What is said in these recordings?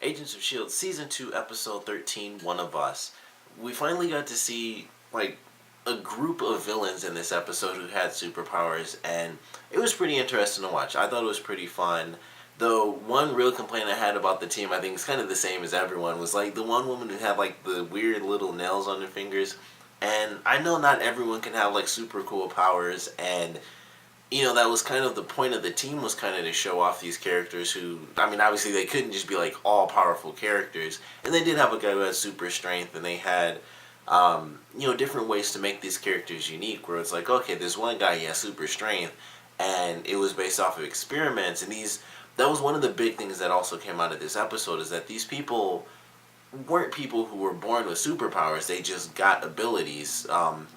Agents of S.H.I.E.L.D. Season 2, Episode 13, One of Us. We finally got to see, like, a group of villains in this episode who had superpowers, and it was pretty interesting to watch. I thought it was pretty fun. The one real complaint I had about the team, I think it's kind of the same as everyone, was, like, the one woman who had, like, the weird little nails on her fingers. And I know not everyone can have, like, super cool powers, and that was kind of the point of the team, was kind of to show off these characters who, I mean, obviously they couldn't just be like all powerful characters. And they did have a guy who had super strength, and they had, different ways to make these characters unique, where it's like, okay, this one guy, he has super strength, and it was based off of experiments. And that was one of the big things that also came out of this episode, is that these people weren't people who were born with superpowers. They just got abilities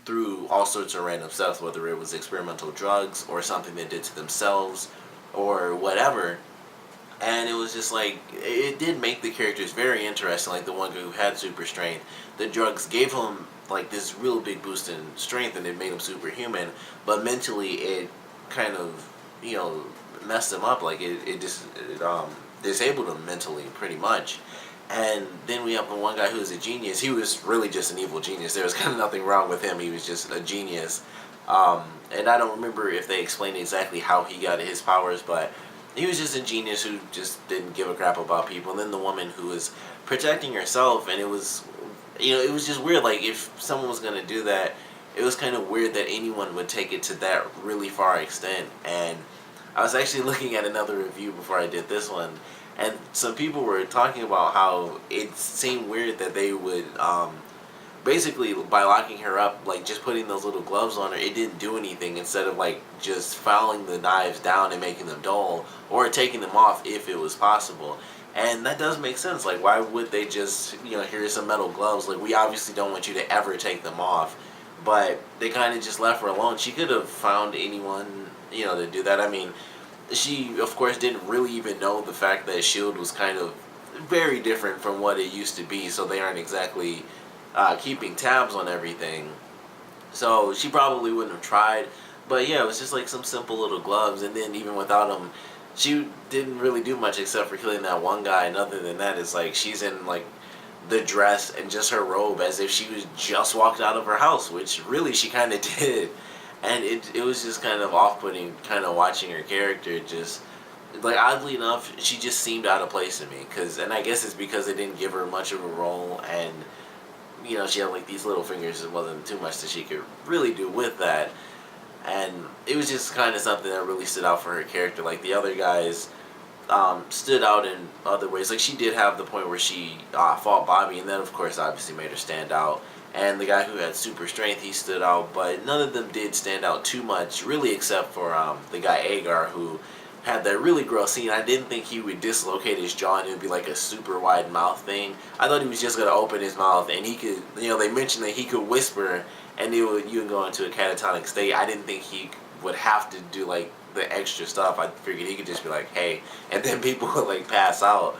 through all sorts of random stuff, whether it was experimental drugs or something they did to themselves or whatever. And it was just like, it did make the characters very interesting. Like the one who had super strength, the drugs gave him like this real big boost in strength, and it made him superhuman. But mentally, it kind of messed him up. Like it disabled him mentally, pretty much. And then we have the one guy who was a genius. He was really just an evil genius. There was kind of nothing wrong with him. He was just a genius. And I don't remember if they explained exactly how he got his powers, but he was just a genius who just didn't give a crap about people. And then the woman who was protecting herself, and it was just weird. Like, if someone was going to do that, it was kind of weird that anyone would take it to that really far extent. And I was actually looking at another review before I did this one, and some people were talking about how it seemed weird that they would, basically, by locking her up, like, just putting those little gloves on her, it didn't do anything, instead of, like, just filing the knives down and making them dull, or taking them off if it was possible. And that does make sense. Like, why would they just, here's some metal gloves. Like, we obviously don't want you to ever take them off. But they kind of just left her alone. She could have found anyone, to do that. I mean, she, of course, didn't really even know the fact that S.H.I.E.L.D. was kind of very different from what it used to be, so they aren't exactly keeping tabs on everything. So she probably wouldn't have tried. But yeah, it was just like some simple little gloves, and then even without them, she didn't really do much except for killing that one guy. And other than that, it's like she's in like the dress and just her robe, as if she was just walked out of her house, which really she kind of did. And it was just kind of off-putting, kind of watching her character just, like, oddly enough, she just seemed out of place to me. And I guess it's because they didn't give her much of a role, and, she had, like, these little fingers. It wasn't too much that she could really do with that. And it was just kind of something that really stood out for her character. Like, the other guys stood out in other ways. Like, she did have the point where she fought Bobby, and that, of course, obviously made her stand out. And the guy who had super strength, he stood out, but none of them did stand out too much, really, except for the guy Agar, who had that really gross scene. I didn't think he would dislocate his jaw and it would be like a super wide mouth thing. I thought he was just going to open his mouth, and he could, they mentioned that he could whisper, and you would go into a catatonic state. I didn't think he would have to do, like, the extra stuff. I figured he could just be like, hey, and then people would, like, pass out.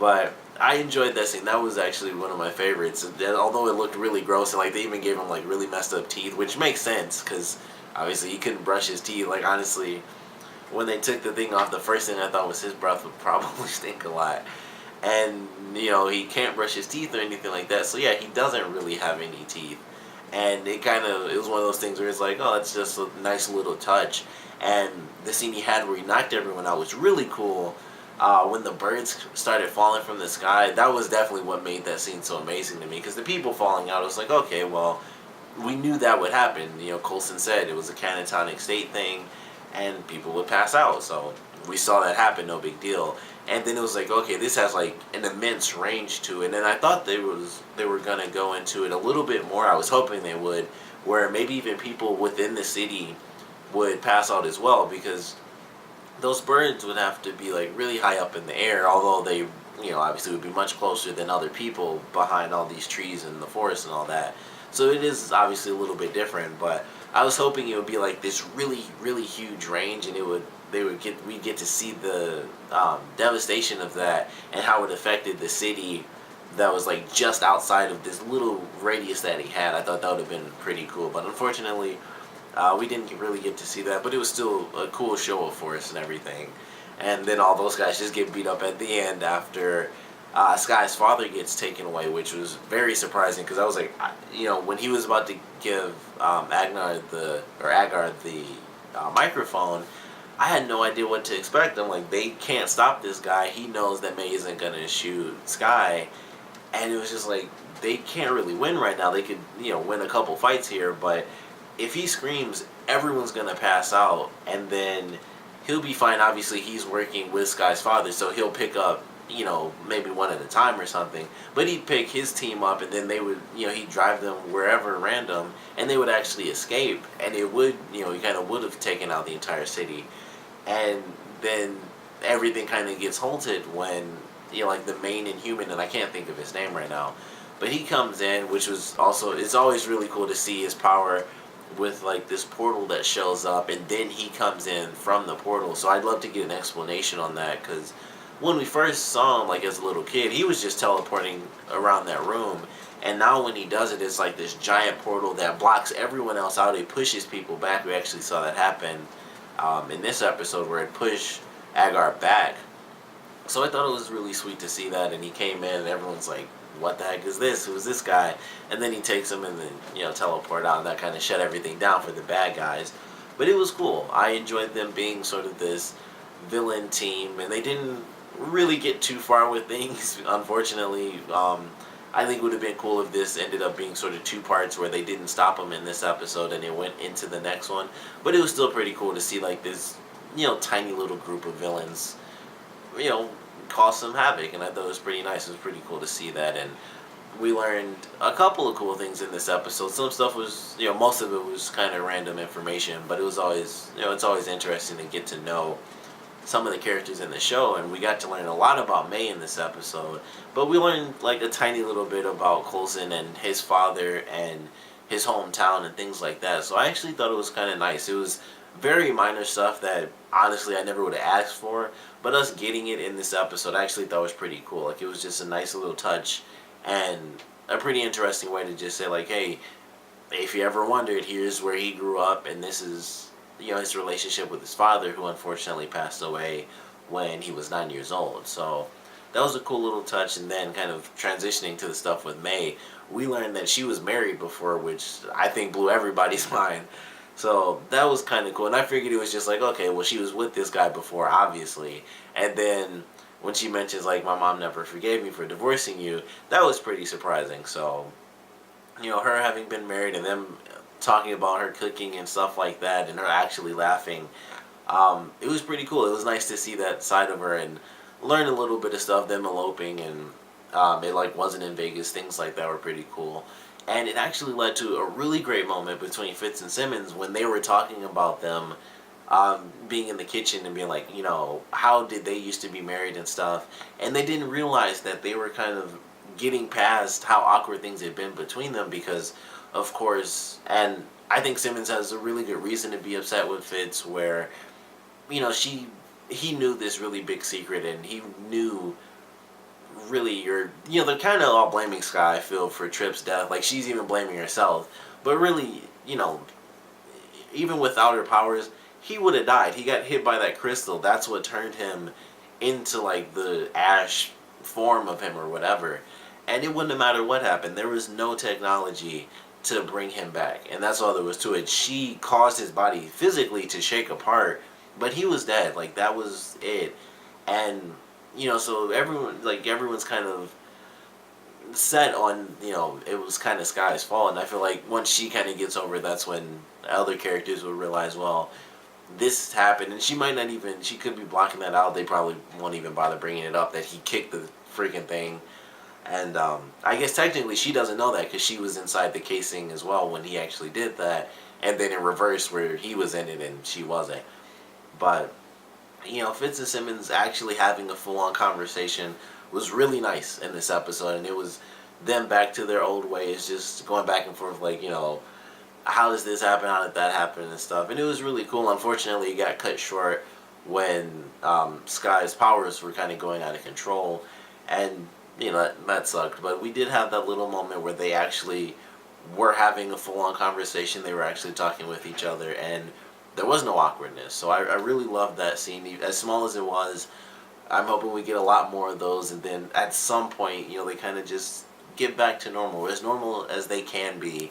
But I enjoyed that scene. That was actually one of my favorites. And although it looked really gross, and like they even gave him like really messed up teeth, which makes sense because obviously he couldn't brush his teeth. Like, honestly, when they took the thing off, the first thing I thought was his breath would probably stink a lot. And he can't brush his teeth or anything like that. So yeah, he doesn't really have any teeth. And it was one of those things where it's like, oh, it's just a nice little touch. And the scene he had where he knocked everyone out was really cool. When the birds started falling from the sky, that was definitely what made that scene so amazing to me. Because the people falling out, it was like, okay, well, we knew that would happen. Coulson said it was a catatonic state thing, and people would pass out. So we saw that happen, no big deal. And then it was like, okay, this has like an immense range to it. And then I thought they were gonna go into it a little bit more. I was hoping they would, where maybe even people within the city would pass out as well, because those birds would have to be like really high up in the air, although they obviously would be much closer than other people behind all these trees and the forest and all that. So it is obviously a little bit different, but I was hoping it would be like this really, really huge range, and we'd get to see the devastation of that and how it affected the city that was like just outside of this little radius that he had. I thought that would have been pretty cool, but unfortunately, we didn't really get to see that, but it was still a cool show of force and everything. And then all those guys just get beat up at the end after Skye's father gets taken away, which was very surprising because I was like, when he was about to give Agar the microphone, I had no idea what to expect. I'm like, they can't stop this guy. He knows that May isn't gonna shoot Skye, and it was just like they can't really win right now. They could win a couple fights here, but if he screams, everyone's gonna pass out, and then he'll be fine. Obviously, he's working with Skye's father, so he'll pick up maybe one at a time or something. But he'd pick his team up, and then they would, he'd drive them wherever random, and they would actually escape. And it would, he kind of would have taken out the entire city. And then everything kind of gets halted when, like the main Inhuman, and I can't think of his name right now, but he comes in, which was also, it's always really cool to see his power with like this portal that shows up, and then he comes in from the portal. So I'd love to get an explanation on that, because when we first saw him, like as a little kid, he was just teleporting around that room, and now when he does it, it's like this giant portal that blocks everyone else out. It pushes people back. We actually saw that happen in this episode, where it pushed Agar back. So I thought it was really sweet to see that, and he came in, and everyone's like, what the heck is this? Who's this guy? And then he takes him and then, teleport out, and that kind of shut everything down for the bad guys. But it was cool. I enjoyed them being sort of this villain team, and they didn't really get too far with things, unfortunately. I think it would have been cool if this ended up being sort of two parts, where they didn't stop him in this episode and it went into the next one. But it was still pretty cool to see like this, tiny little group of villains, cause some havoc, and I thought it was pretty nice. It was pretty cool to see that, and we learned a couple of cool things in this episode. Some stuff was, most of it was kind of random information, but it was always, it's always interesting to get to know some of the characters in the show, and we got to learn a lot about May in this episode. But we learned like a tiny little bit about Coulson and his father and his hometown and things like that. So I actually thought it was kind of nice. It was very minor stuff that honestly I never would have asked for, but us getting it in this episode I actually thought was pretty cool. Like, it was just a nice little touch and a pretty interesting way to just say like, hey, if you ever wondered, here's where he grew up, and this is his relationship with his father, who unfortunately passed away when he was 9 years old. So that was a cool little touch. And then kind of transitioning to the stuff with May, we learned that she was married before, which I think blew everybody's mind. So that was kind of cool. And I figured it was just like, okay, well, she was with this guy before, obviously. And then when she mentions, like, my mom never forgave me for divorcing you, that was pretty surprising. So, her having been married and them talking about her cooking and stuff like that, and her actually laughing, it was pretty cool. It was nice to see that side of her and learn a little bit of stuff, them eloping, and it like wasn't in Vegas, things like that were pretty cool. And it actually led to a really great moment between Fitz and Simmons when they were talking about them being in the kitchen and being like, how did they used to be married and stuff. And they didn't realize that they were kind of getting past how awkward things had been between them, because, of course, and I think Simmons has a really good reason to be upset with Fitz, where, he knew this really big secret, and he knew really, they're kind of all blaming Skye, I feel, for Tripp's death. Like, she's even blaming herself. But really, even without her powers, he would have died. He got hit by that crystal. That's what turned him into, like, the ash form of him or whatever. And it wouldn't have mattered what happened. There was no technology to bring him back. And that's all there was to it. She caused his body physically to shake apart, but he was dead. Like, that was it. And so everyone's kind of set on, it was kind of Skye's fault. And I feel like once she kind of gets over it, that's when other characters will realize, well, this happened. And she might not even, she could be blocking that out. They probably won't even bother bringing it up that he kicked the freaking thing. And I guess technically she doesn't know that, because she was inside the casing as well when he actually did that. And then in reverse, where he was in it and she wasn't. But Fitz and Simmons actually having a full-on conversation was really nice in this episode, and it was them back to their old ways, just going back and forth, like, how does this happen, how did that happen, and stuff, and it was really cool. Unfortunately, it got cut short when Skye's powers were kind of going out of control, and, that sucked, but we did have that little moment where they actually were having a full-on conversation. They were actually talking with each other, and there was no awkwardness. So I really loved that scene. As small as it was, I'm hoping we get a lot more of those, and then at some point, they kind of just get back to normal as they can be,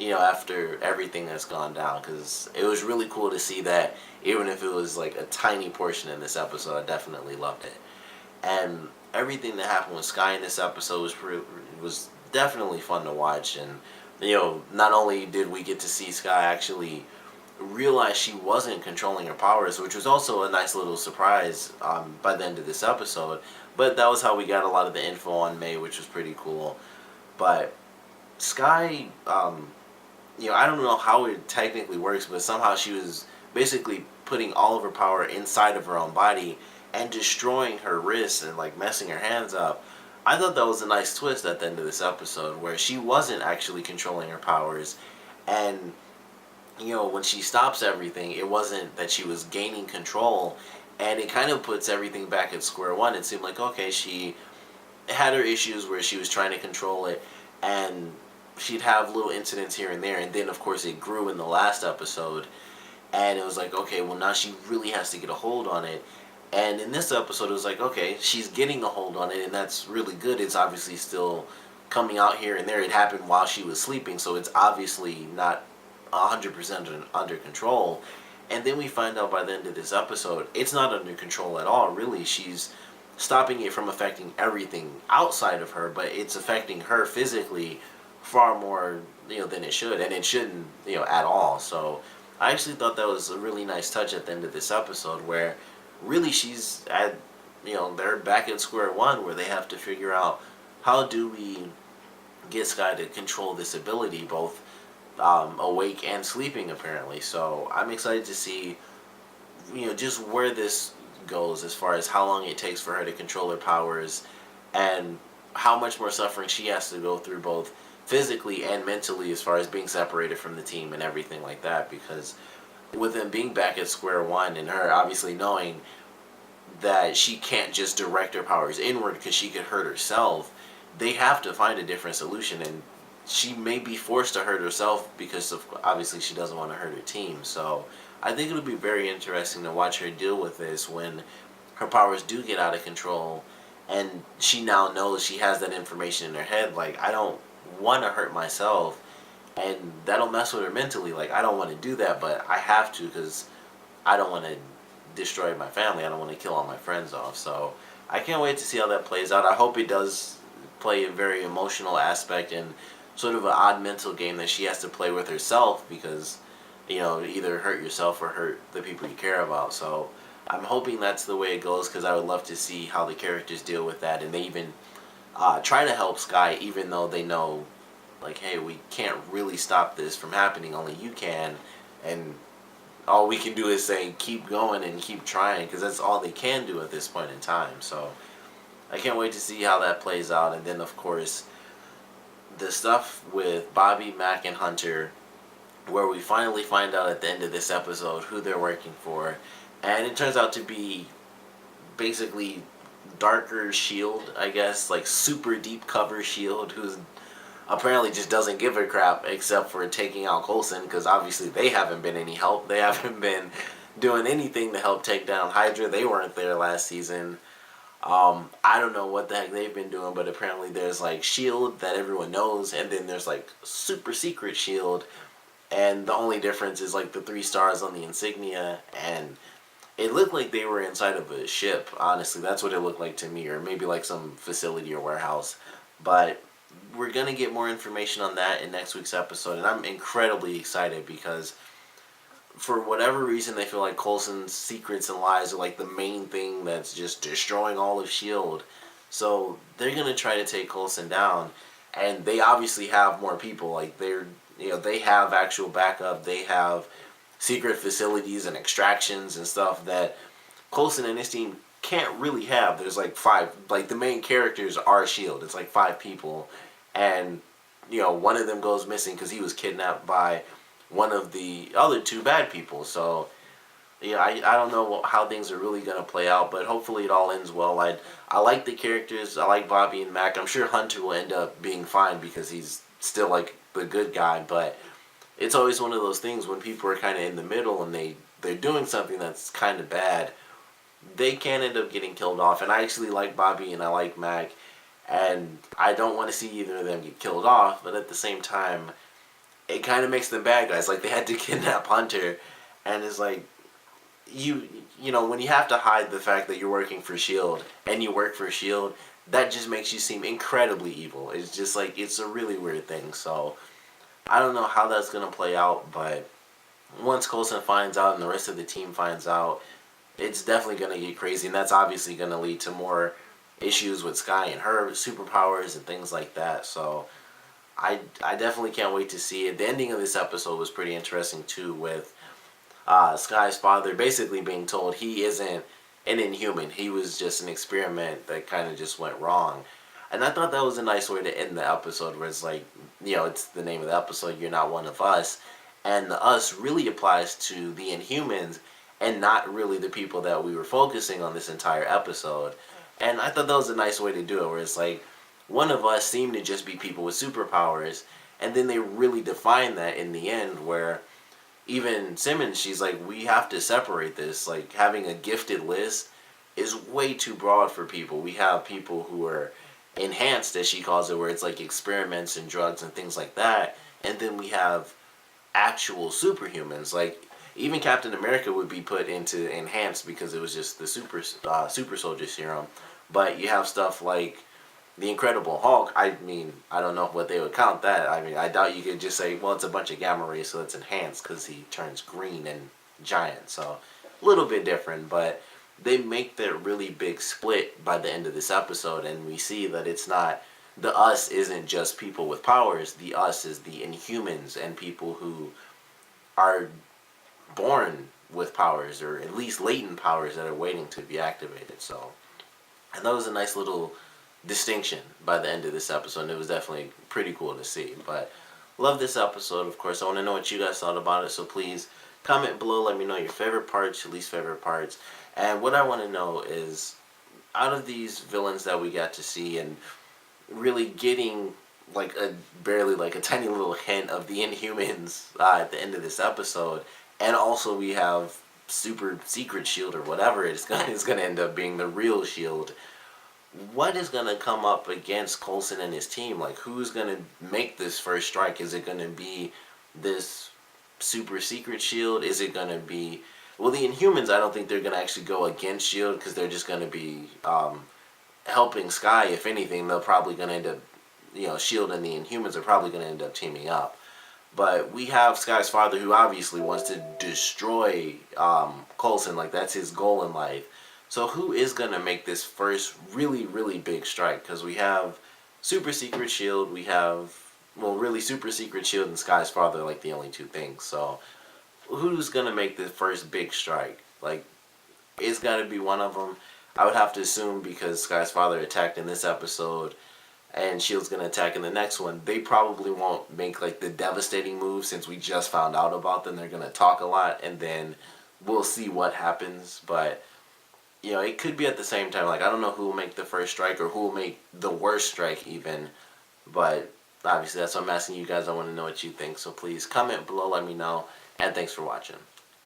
after everything that's gone down. Because it was really cool to see that, even if it was like a tiny portion in this episode, I definitely loved it. And everything that happened with Skye in this episode was definitely fun to watch. And not only did we get to see Skye actually realize she wasn't controlling her powers, which was also a nice little surprise by the end of this episode, but that was how we got a lot of the info on May, which was pretty cool. But Skye, I don't know how it technically works, but somehow she was basically putting all of her power inside of her own body and destroying her wrists and like messing her hands up. I thought that was a nice twist at the end of this episode where she wasn't actually controlling her powers, and when she stops everything, it wasn't that she was gaining control, and it kind of puts everything back at square one. It seemed like, okay, she had her issues where she was trying to control it, and she'd have little incidents here and there, and then of course it grew in the last episode, and it was like, okay, well now she really has to get a hold on it. And in this episode, it was like, okay, she's getting a hold on it, and that's really good. It's obviously still coming out here and there. It happened while she was sleeping, so it's obviously not 100% under control. And then we find out by the end of this episode, it's not under control at all, really. She's stopping it from affecting everything outside of her, but it's affecting her physically far more, than it should, and it shouldn't, at all. So I actually thought that was a really nice touch at the end of this episode, where really she's at, they're back at square one, where they have to figure out how do we get Skye to control this ability, both awake and sleeping apparently. So I'm excited to see, just where this goes as far as how long it takes for her to control her powers, and how much more suffering she has to go through both physically and mentally as far as being separated from the team and everything like that. Because with them being back at square one and her obviously knowing that she can't just direct her powers inward because she could hurt herself, they have to find a different solution, and she may be forced to hurt herself because of obviously she doesn't want to hurt her team. So I think it'll be very interesting to watch her deal with this when her powers do get out of control, and she now knows, she has that information in her head, like, I don't want to hurt myself, and that'll mess with her mentally. Like, I don't want to do that, but I have to because I don't want to destroy my family. I don't want to kill all my friends off. So I can't wait to see how that plays out. I hope it does play a very emotional aspect and sort of an odd mental game that she has to play with herself, because either hurt yourself or hurt the people you care about. So I'm hoping that's the way it goes, because I would love to see how the characters deal with that, and they even try to help Skye, even though they know, like, hey, we can't really stop this from happening, only you can, and all we can do is say keep going and keep trying, because that's all they can do at this point in time. So I can't wait to see how that plays out. And then of course the stuff with Bobby, Mac, and Hunter, where we finally find out at the end of this episode who they're working for, and it turns out to be basically darker S.H.I.E.L.D, I guess, like super deep cover S.H.I.E.L.D, who's apparently just doesn't give a crap except for taking out Coulson, because obviously they haven't been any help. They haven't been doing anything to help take down Hydra. They weren't there last season. I don't know what the heck they've been doing, but apparently there's like S.H.I.E.L.D that everyone knows, and then there's like super secret S.H.I.E.L.D, and the only difference is like the 3 stars on the insignia, and it looked like they were inside of a ship. Honestly, that's what it looked like to me, or maybe like some facility or warehouse. But we're going to get more information on that in next week's episode, and I'm incredibly excited because for whatever reason they feel like Coulson's secrets and lies are like the main thing that's just destroying all of S.H.I.E.L.D. So they're going to try to take Coulson down, and they obviously have more people. Like, they have actual backup. They have secret facilities and extractions and stuff that Coulson and his team can't really have. There's like 5, like the main characters are S.H.I.E.L.D. It's like 5 people, and one of them goes missing because he was kidnapped by one of the other 2 bad people. So I don't know how things are really going to play out, but hopefully it all ends well. I like the characters. I like Bobby and Mac. I'm sure Hunter will end up being fine because he's still like the good guy, but it's always one of those things when people are kind of in the middle and they're doing something that's kind of bad. they can end up getting killed off. And I actually like Bobby and I like Mac, and I don't want to see either of them get killed off. But at the same time, it kind of makes them bad guys. Like they had to kidnap Hunter, and it's like you you know, when you have to hide the fact that you're working for Shield and you work for Shield, that just makes you seem incredibly evil. It's just like it's a really weird thing. So I don't know how that's gonna play out, but once Coulson finds out and the rest of the team finds out, it's definitely gonna get crazy, and that's obviously gonna lead to more issues with Skye and her superpowers and things like that. So I definitely can't wait to see it. The ending of this episode was pretty interesting too, with Skye's father basically being told he isn't an Inhuman. He was just an experiment that kind of just went wrong. And I thought that was a nice way to end the episode, where it's like, you know, it's the name of the episode, You're Not One of Us. And the us really applies to the Inhumans and not really the people that we were focusing on this entire episode. And I thought that was a nice way to do it, where it's like, one of us seemed to just be people with superpowers, and then they really define that in the end, where even Simmons, she's like, we have to separate this. Like, having a gifted list is way too broad for people. We have people who are enhanced, as she calls it, where it's like experiments and drugs and things like that. And then we have actual superhumans. Like, even Captain America would be put into enhanced because it was just the super soldier serum. But you have stuff like the Incredible Hulk. I mean, I don't know what they would count that. I mean, I doubt you could just say, well, it's a bunch of gamma rays, so it's enhanced because he turns green and giant. So a little bit different, but they make that really big split by the end of this episode, and we see that it's not, the us isn't just people with powers. The us is the Inhumans and people who are born with powers, or at least latent powers that are waiting to be activated. So, and that was a nice little distinction by the end of this episode, and it was definitely pretty cool to see. But love this episode. Of course, I want to know what you guys thought about it, so please comment below. Let me know your favorite parts, your least favorite parts. And what I want to know is, out of these villains that we got to see, and really getting like a barely like a tiny little hint of the Inhumans at the end of this episode, and also we have super secret Shield, or whatever it's gonna end up being, the real Shield. What is going to come up against Coulson and his team? Like, who's going to make this first strike? Is it going to be this super secret Shield? Is it going to be... Well, the Inhumans, I don't think they're going to actually go against Shield, because they're just going to be helping Skye. If anything, they're probably going to end up... You know, Shield and the Inhumans are probably going to end up teaming up. But we have Skye's father, who obviously wants to destroy Coulson. Like, that's his goal in life. So who is going to make this first really, really big strike? Because we have Super Secret Shield, we have, well, really Super Secret Shield and Skye's father, like the only two things. So who's going to make the first big strike? Like, it's got to be one of them. I would have to assume, because Skye's father attacked in this episode and Shield's going to attack in the next one, they probably won't make like the devastating move, since we just found out about them. They're going to talk a lot, and then we'll see what happens. But you know, it could be at the same time. Like, I don't know who will make the first strike, or who will make the worst strike even. But obviously that's what I'm asking you guys. I want to know what you think. So please comment below, let me know. And thanks for watching.